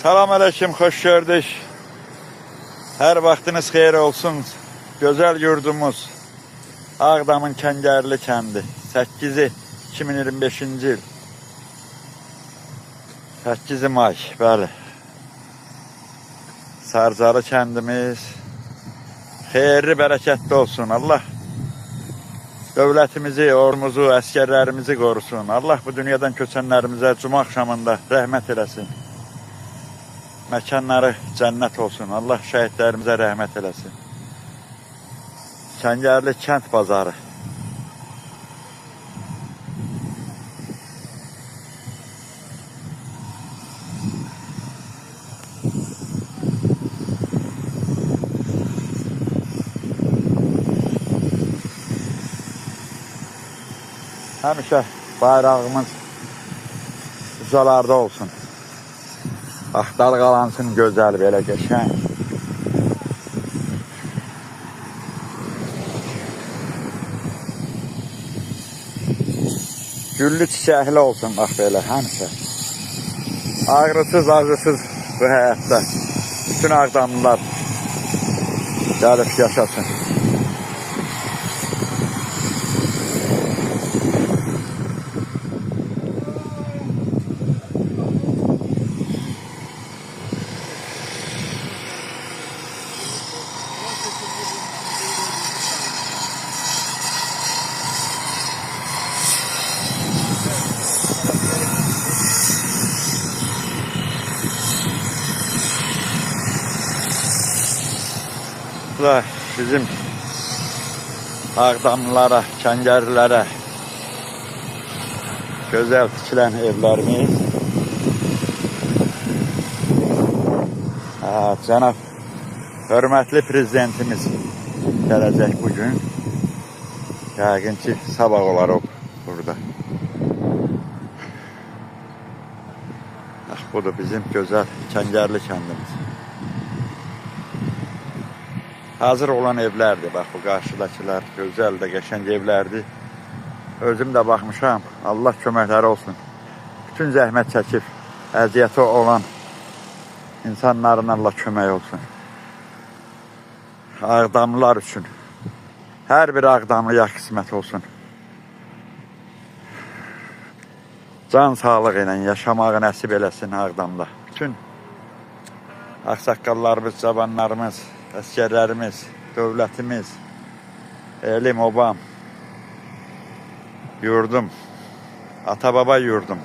Salam aleyküm, hoş gördük. Her vaxtınız xeyir olsun. Gözəl yurdumuz Ağdamın Kəngərli kəndi. 8-i 2025-ci il. 8 may, bəli. Sarcarı kəndimiz xeyirli, bərəkətli olsun. Allah dövlətimizi, ordumuzu, əskərlərimizi qorusun. Allah bu dünyadan köçənlərimizə cuma axşamında rəhmət eləsin. Məkanları cənnət olsun. Allah şəhidlərimizə rəhmət eləsin. Kəngərli kənd bazarı. Həmişə bayrağımız ucalarda olsun. Dalğalansın gözəl, belə qəşəng. Güllü çiçəkli olsun, bax belə, həmişə. Ağrısız, ağrısız bu həyatda bütün Ağdamlılar gəlib yaşasın. Bu da bizim Ağdamlılara, Kəngərlilərə gözəl tikilən evlərimiz. Cənab hörmətli prezidentimiz gələcək bugün. Yəqin ki, sabah olar o burada. Budur bizim gözəl Kəngərli kəndimiz. Hazır olan evlərdir. Bax, bu qarşıdakılar gözəl də qəşəng evlərdir. Özüm də baxmışam. Allah köməkləri olsun. Bütün zəhmət çəkib, əziyyəti olan insanların Allah kömək olsun. Ağdamlılar üçün. Hər bir Ağdamlıya qismət olsun. Can sağlığı ilə yaşamağı nəsib eləsin Ağdamda. Bütün ağsaqqallarımız, cavanlarımız, əskərlərimiz, dövlətimiz, elim, obam, yurdum, ata-baba yurdum.